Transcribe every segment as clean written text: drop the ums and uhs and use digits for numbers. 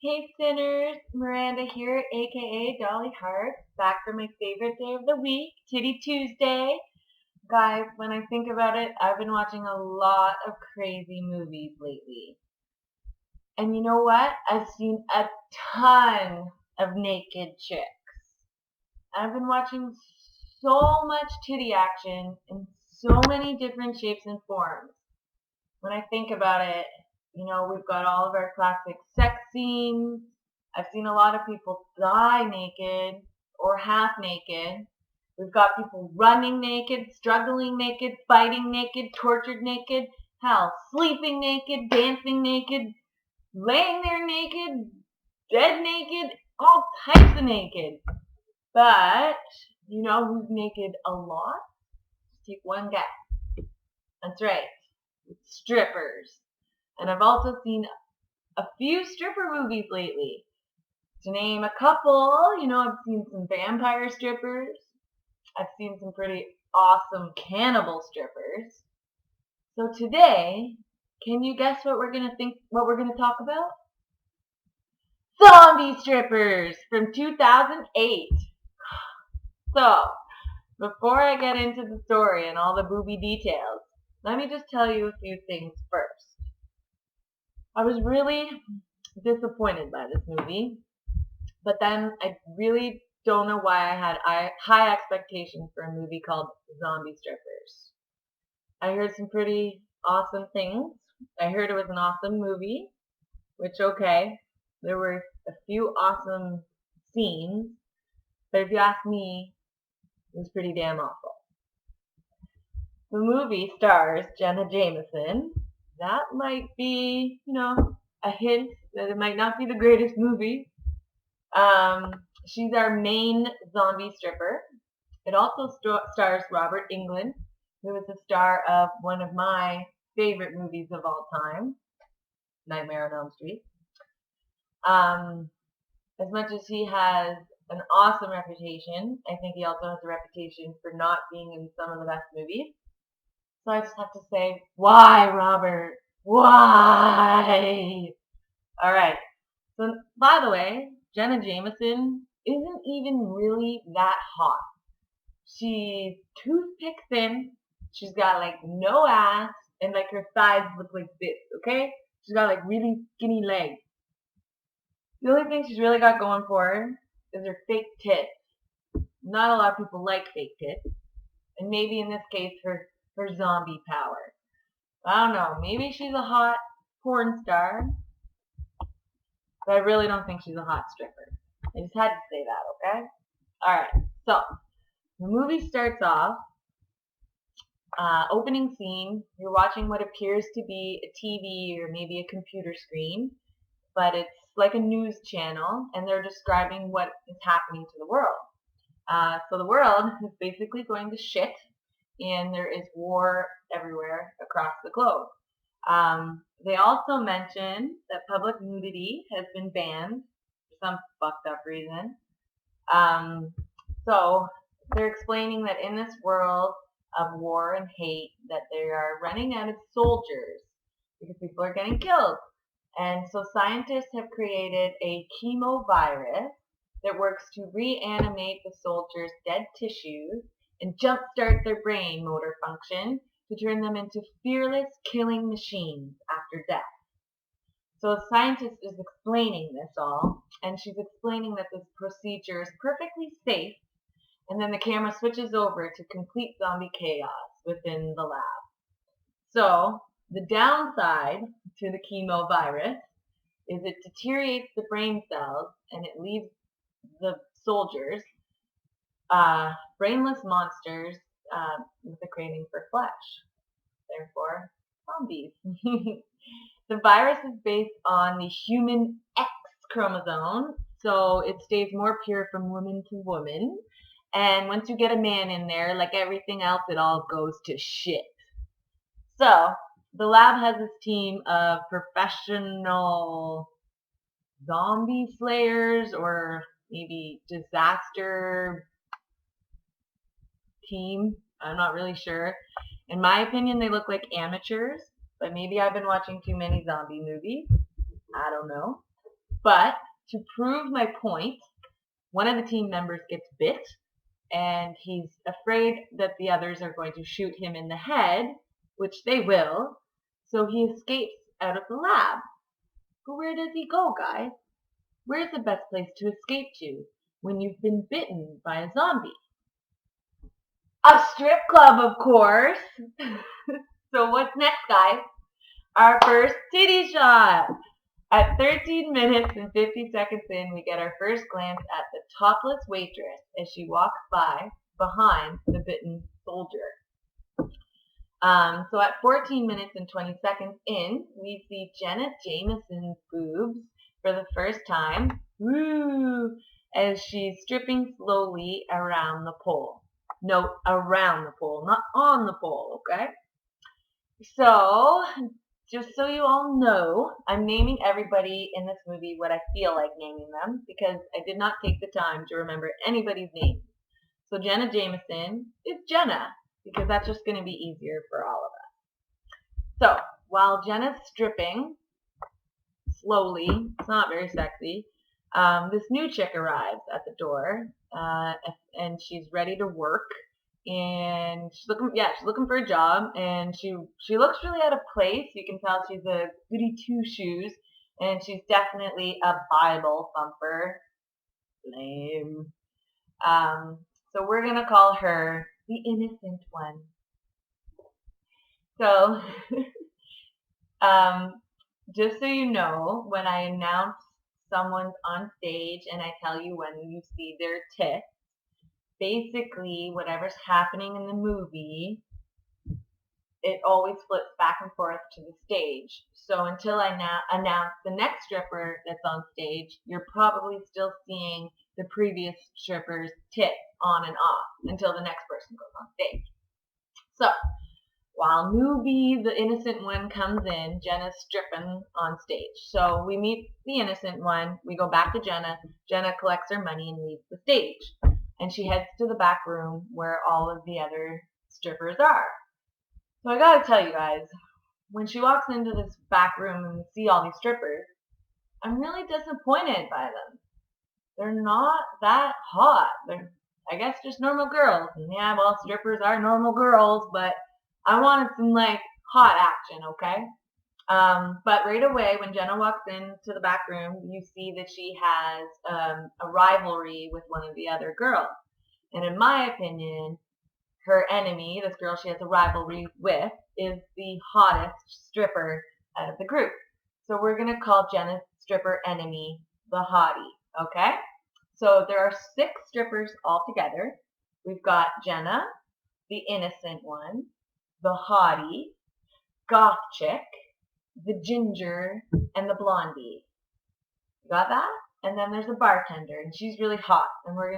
Hey sinners, Miranda here, aka Dolly Hart, back for my favorite day of the week, Titty Tuesday. Guys, when I think about it, I've been watching a lot of crazy movies lately. And you know what? I've seen a ton of naked chicks. I've been watching so much titty action in so many different shapes and forms. When I think about it, we've got all of our classic sex scenes. I've seen a lot of people die naked or half naked. We've got people running naked, struggling naked, fighting naked, tortured naked, hell, sleeping naked, dancing naked, laying there naked, dead naked, all types of naked. But, you know who's naked a lot? Just take one guess. That's right. Strippers. And I've also seen a few stripper movies lately. To name a couple, I've seen some vampire strippers. I've seen some pretty awesome cannibal strippers. So today, can you guess what we're gonna talk about? Zombie strippers from 2008. So, before I get into the story and all the booby details, let me just tell you a few things first. I was really disappointed by this movie, but then I really don't know why I had high expectations for a movie called Zombie Strippers. I heard some pretty awesome things. I heard it was an awesome movie, which okay, there were a few awesome scenes, but if you ask me, it was pretty damn awful. The movie stars Jenna Jameson. That might be, a hint that it might not be the greatest movie. She's our main zombie stripper. It also stars Robert Englund, who is the star of one of my favorite movies of all time, Nightmare on Elm Street. As much as he has an awesome reputation, I think he also has a reputation for not being in some of the best movies. So I just have to say, why, Robert? Why? All right. So, by the way, Jenna Jameson isn't even really that hot. She's toothpick thin. She's got like no ass, and like her thighs look like this. Okay? She's got like really skinny legs. The only thing she's really got going for her is her fake tits. Not a lot of people like fake tits, and maybe in this case her zombie power. I don't know. Maybe she's a hot porn star, but I really don't think she's a hot stripper. I just had to say that, okay? Alright, so the movie starts off, opening scene, you're watching what appears to be a TV or maybe a computer screen, but it's like a news channel, and they're describing what is happening to the world. So the world is basically going to shit, and there is war everywhere across the globe. They also mention that public nudity has been banned for some fucked up reason. So they're explaining that in this world of war and hate, that they are running out of soldiers because people are getting killed. And so scientists have created a chemo virus that works to reanimate the soldiers' dead tissues and jumpstart their brain motor function to turn them into fearless killing machines after death. So a scientist is explaining this all, and she's explaining that this procedure is perfectly safe, and then the camera switches over to complete zombie chaos within the lab. So the downside to the chemo virus is it deteriorates the brain cells, and it leaves the soldiers brainless monsters with a craving for flesh. Therefore, zombies. The virus is based on the human X chromosome, so it stays more pure from woman to woman. And once you get a man in there, like everything else, it all goes to shit. So, the lab has this team of professional zombie slayers, or maybe disaster team. I'm not really sure. In my opinion, they look like amateurs, but maybe I've been watching too many zombie movies. I don't know. But to prove my point, one of the team members gets bit, and he's afraid that the others are going to shoot him in the head, which they will, so he escapes out of the lab. But where does he go, guys? Where's the best place to escape to when you've been bitten by a zombie? A strip club, of course. So what's next, guys? Our first titty shot. At 13 minutes and 50 seconds in, we get our first glance at the topless waitress as she walks by behind the bitten soldier. So at 14 minutes and 20 seconds in, we see Jenna Jameson's boobs for the first time. Woo! As she's stripping slowly around the pole. Note, around the pole, not on the pole, okay? So, just so you all know, I'm naming everybody in this movie what I feel like naming them because I did not take the time to remember anybody's name. So Jenna Jameson is Jenna because that's just going to be easier for all of us. So, while Jenna's stripping slowly, it's not very sexy, this new chick arrives at the door and she's ready to work. And she's looking for a job, and she looks really out of place. You can tell she's a goody two shoes, and she's definitely a Bible thumper. Lame. So we're gonna call her the innocent one. So, just so you know, when I announce someone's on stage and I tell you when you see their tits, basically, whatever's happening in the movie, it always flips back and forth to the stage. So until I announce the next stripper that's on stage, you're probably still seeing the previous stripper's tits on and off until the next person goes on stage. So while newbie, the innocent one, comes in, Jenna's stripping on stage. So we meet the innocent one. We go back to Jenna. Jenna collects her money and leaves the stage. And she heads to the back room where all of the other strippers are. So I gotta tell you guys, when she walks into this back room and we see all these strippers, I'm really disappointed by them. They're not that hot. They're, I guess, just normal girls. And yeah, well, strippers are normal girls, but I wanted some, like, hot action, okay? But right away, when Jenna walks into the back room, you see that she has a rivalry with one of the other girls. And in my opinion, her enemy, this girl she has a rivalry with, is the hottest stripper out of the group. So we're going to call Jenna's stripper enemy the hottie, okay? So there are 6 strippers altogether. We've got Jenna, the innocent one, the hottie, goth chick, the ginger, and the blondie. You got that? And then there's a bartender, and she's really hot. And we're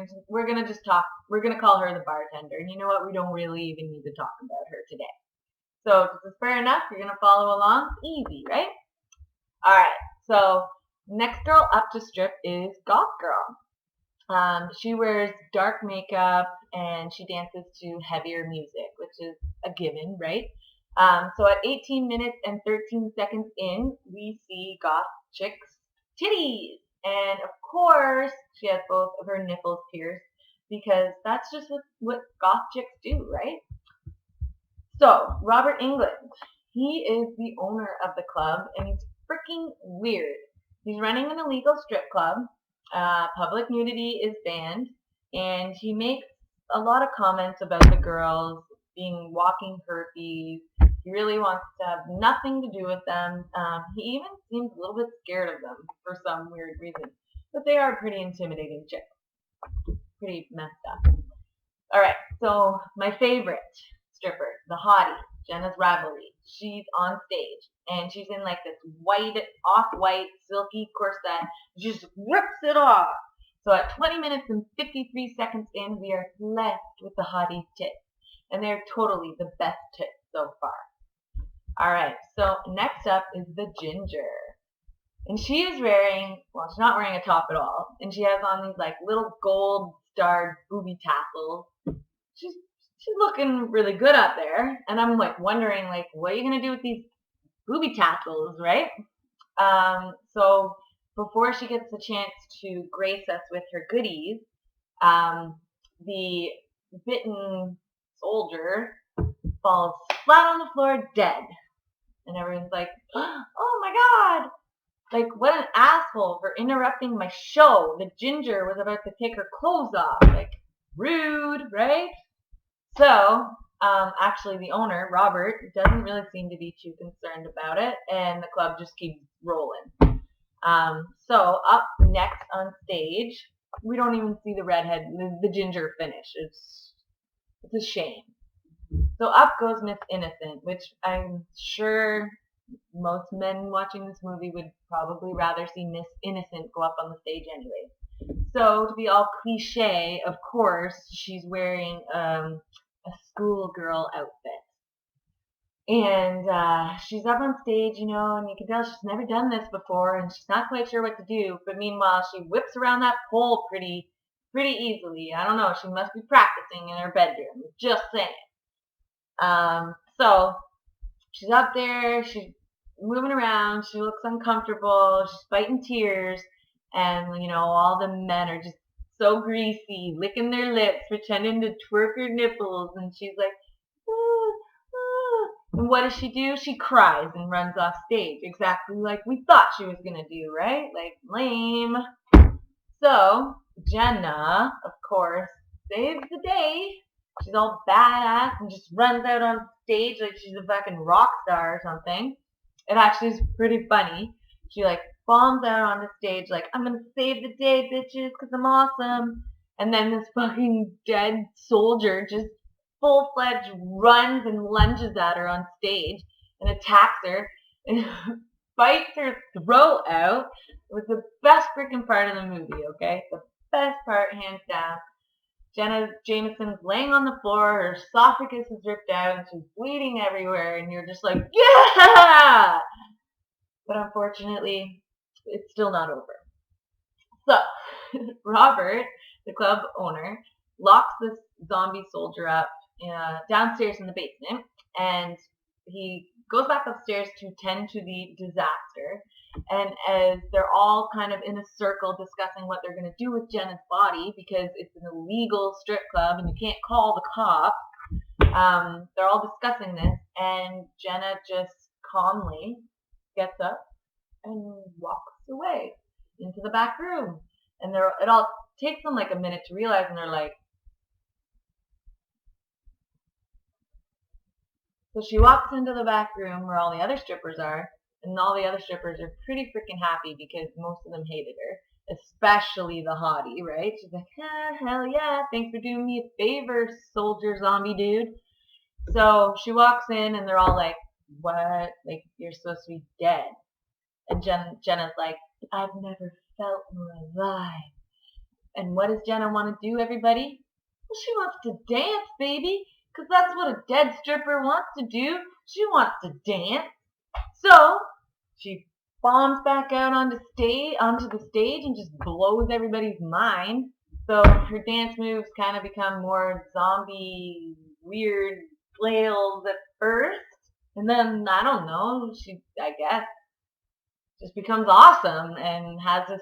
gonna call her the bartender. And you know what? We don't really even need to talk about her today. So this is fair enough. You're gonna follow along, easy, right? All right. So next girl up to strip is Goth Girl. She wears dark makeup and she dances to heavier music, which is a given, right? So at 18 minutes and 13 seconds in, we see Goth Chick's titties. And of course, she has both of her nipples pierced because that's just what Goth Chicks do, right? So, Robert England, he is the owner of the club and he's freaking weird. He's running an illegal strip club. Public nudity is banned. And he makes a lot of comments about the girls being walking herpes. He really wants to have nothing to do with them. He even seems a little bit scared of them for some weird reason. But they are pretty intimidating chicks. Pretty messed up. Alright, so my favorite stripper, the hottie, Jenna's rivalry. She's on stage. And she's in like this white, off-white, silky corset. She just rips it off. So at 20 minutes and 53 seconds in, we are left with the hottie's tits. And they're totally the best tits so far. Alright, so next up is the ginger. And she is wearing, well, she's not wearing a top at all. And she has on these like little gold starred booby tassels. She's looking really good up there. And I'm like wondering, like, what are you going to do with these booby tassels, right? So before she gets the chance to grace us with her goodies, the bitten soldier falls flat on the floor dead. And everyone's like, oh my God, like what an asshole for interrupting my show. The ginger was about to take her clothes off. Like, rude, right? So, actually the owner, Robert, doesn't really seem to be too concerned about it, and the club just keeps rolling. So up next on stage, we don't even see the redhead, the ginger finish. It's a shame. So up goes Miss Innocent, which I'm sure most men watching this movie would probably rather see Miss Innocent go up on the stage anyway. So to be all cliche, of course, she's wearing a schoolgirl outfit. And she's up on stage, and you can tell she's never done this before, and she's not quite sure what to do. But meanwhile, she whips around that pole pretty easily. I don't know. She must be practicing in her bedroom. Just saying. So she's up there. She's moving around. She looks uncomfortable. She's fighting tears, and all the men are just so greasy, licking their lips, pretending to twerk her nipples, and she's like, and what does she do? She cries and runs off stage, exactly like we thought she was gonna do, right? Like, lame. So Jenna, of course, saves the day. She's all badass and just runs out on stage like she's a fucking rock star or something. It actually is pretty funny. She bombs out on the stage like, I'm gonna save the day, bitches, because I'm awesome. And then this fucking dead soldier just full-fledged runs and lunges at her on stage and attacks her and bites her throat out. It was the best freaking part of the movie, okay? The best part, hands down. Jenna Jameson's laying on the floor, her esophagus is ripped out, and she's bleeding everywhere, and you're just like, yeah! But unfortunately, it's still not over. So, Robert, the club owner, locks this zombie soldier up downstairs in the basement, and he goes back upstairs to tend to the disaster. And as they're all kind of in a circle discussing what they're going to do with Jenna's body, because it's an illegal strip club and you can't call the cops, they're all discussing this, and Jenna just calmly gets up and walks away into the back room. And it all takes them like a minute to realize, and they're like, so she walks into the back room where all the other strippers are, and all the other strippers are pretty freaking happy because most of them hated her, especially the hottie, right? She's like, hell yeah, thanks for doing me a favor, soldier zombie dude. So she walks in, and they're all like, what? Like, you're supposed to be dead. And Jenna's like, I've never felt more alive. And what does Jenna want to do, everybody? Well, she wants to dance, baby. Because that's what a dead stripper wants to do. She wants to dance. So she bombs back out onto the stage and just blows everybody's mind. So her dance moves kind of become more zombie, weird flails at first. And then, I don't know, she, I guess, just becomes awesome and has this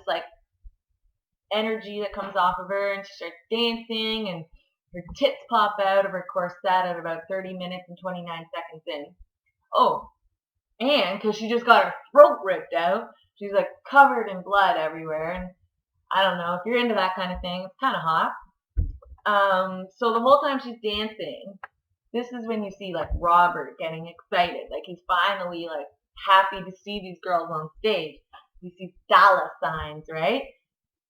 energy that comes off of her, and she starts dancing, and her tits pop out of her corset at about 30 minutes and 29 seconds in. Oh, and because she just got her throat ripped out, she's covered in blood everywhere. And I don't know, if you're into that kind of thing, it's kind of hot. So the whole time she's dancing, this is when you see Robert getting excited. He's finally happy to see these girls on stage. You see dollar signs, right?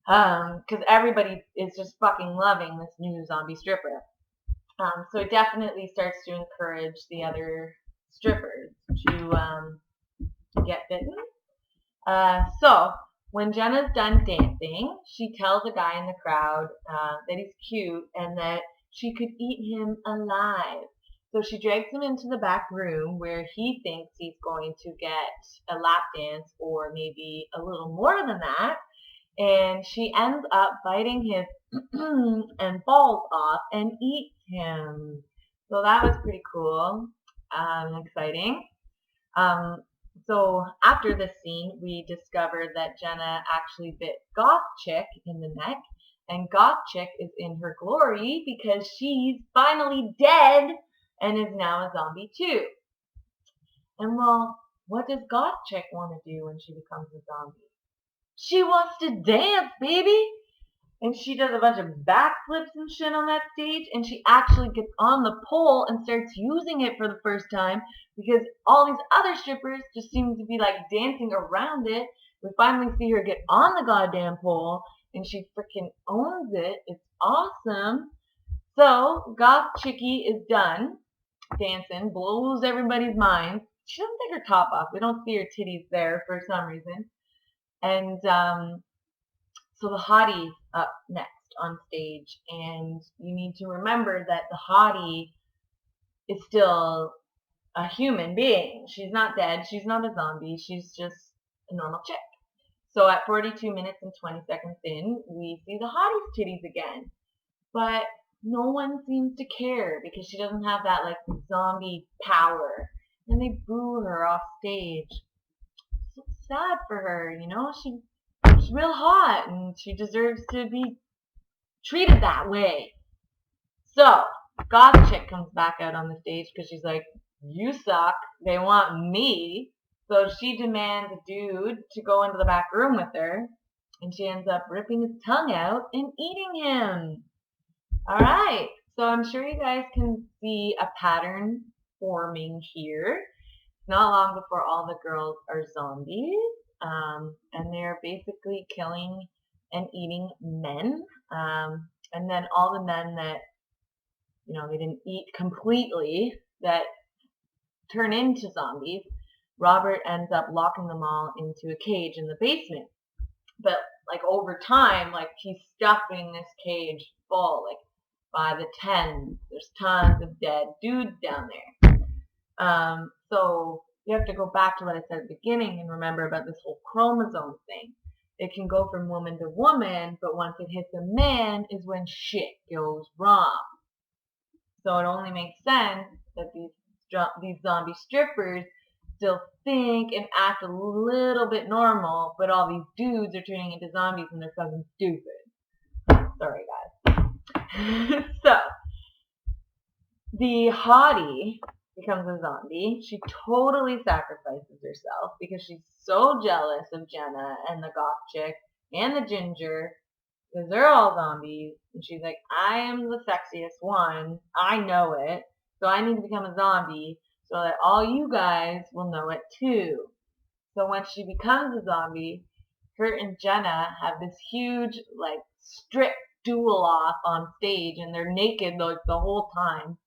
Because everybody is just fucking loving this new zombie stripper. So it definitely starts to encourage the other strippers to get bitten. So when Jenna's done dancing, she tells a guy in the crowd that he's cute and that she could eat him alive. So she drags him into the back room where he thinks he's going to get a lap dance, or maybe a little more than that. And she ends up biting his and balls off and eats him. So that was pretty cool, exciting. So after this scene, we discover that Jenna actually bit Goth Chick in the neck, and Goth Chick is in her glory because she's finally dead and is now a zombie too. And well, what does Goth Chick want to do when she becomes a zombie? She wants to dance, baby! And she does a bunch of backflips and shit on that stage, and she actually gets on the pole and starts using it for the first time because all these other strippers just seem to be like dancing around it. We finally see her get on the goddamn pole, and she freaking owns it. It's awesome. So Goth Chickie is done dancing, blows everybody's minds. She doesn't take her top off. We don't see her titties there for some reason. And so the hottie's up next on stage, and you need to remember that the hottie is still a human being. She's not dead. She's not a zombie. She's just a normal chick. So at 42 minutes and 20 seconds in, we see the hottie's titties again. But no one seems to care because she doesn't have that like zombie power. And they boo her off stage. So sad for her, you know? She's real hot and she deserves to be treated that way. So, Goth Chick comes back out on the stage because she's like, you suck. They want me. So she demands a dude to go into the back room with her. And she ends up ripping his tongue out and eating him. Alright. So I'm sure you guys can see a pattern forming here. It's not long before all the girls are zombies. And they're basically killing and eating men. And then all the men that, you know, they didn't eat completely, that turn into zombies, Robert ends up locking them all into a cage in the basement. But like over time, like he's stuffing this cage full, like by the tens. There's tons of dead dudes down there. So you have to go back to what I said at the beginning and remember about this whole chromosome thing. It can go from woman to woman, but once it hits a man is when shit goes wrong. So it only makes sense that these zombie strippers still think and act a little bit normal, but all these dudes are turning into zombies and they're fucking stupid. Sorry, guys. So the hottie becomes a zombie. She totally sacrifices herself because she's so jealous of Jenna and the goth chick and the ginger because they're all zombies. And she's like, I am the sexiest one. I know it. So I need to become a zombie so that all you guys will know it too. So when she becomes a zombie, her and Jenna have this huge, like, strip duel off on stage, and they're naked like the whole time.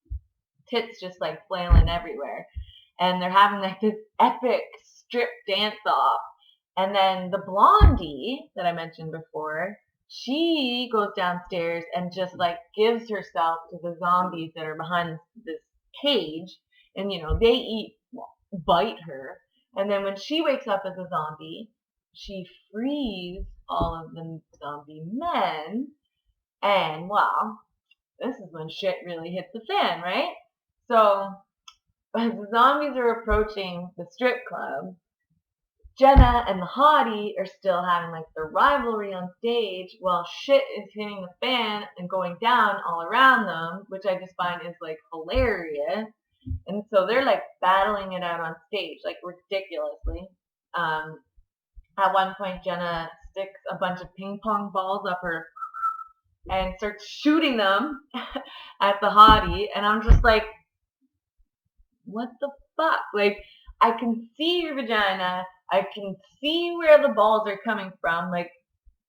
Tits just like flailing everywhere. And they're having like this epic strip dance off. And then the blondie that I mentioned before, she goes downstairs and just like gives herself to the zombies that are behind this cage. And you know, they bite her. And then when she wakes up as a zombie, she frees all of the zombie men. And well, this is when shit really hits the fan, right? So as the zombies are approaching the strip club, Jenna and the hottie are still having like their rivalry on stage while shit is hitting the fan and going down all around them, which I just find is like hilarious. And so they're like battling it out on stage, like ridiculously. At one point, Jenna sticks a bunch of ping pong balls up her and starts shooting them at the hottie. And I'm just like, what the fuck? Like, I can see your vagina. I can see where the balls are coming from. Like,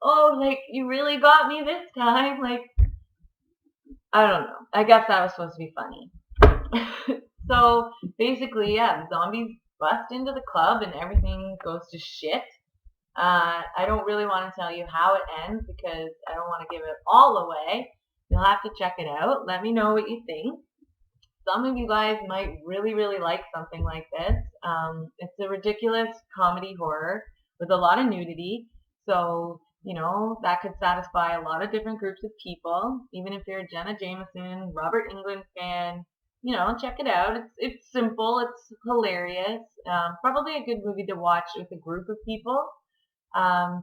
oh, like, you really got me this time. Like, I don't know. I guess that was supposed to be funny. So, basically, yeah, the zombies bust into the club and everything goes to shit. I don't really want to tell you how it ends because I don't want to give it all away. You'll have to check it out. Let me know what you think. Some of you guys might really, really like something like this. It's a ridiculous comedy horror with a lot of nudity. So, you know, that could satisfy a lot of different groups of people. Even if you're a Jenna Jameson, Robert Englund fan, check it out. It's simple. It's hilarious. Probably a good movie to watch with a group of people.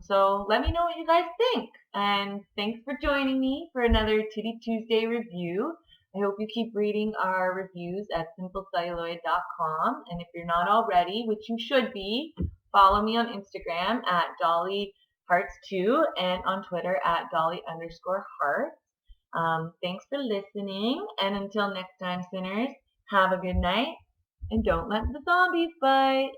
So let me know what you guys think. And thanks for joining me for another Titty Tuesday review. I hope you keep reading our reviews at simplecelluloid.com. And if you're not already, which you should be, follow me on Instagram at dollyhearts2 and on Twitter at dolly_hearts. Thanks for listening. And until next time, sinners, have a good night and don't let the zombies bite.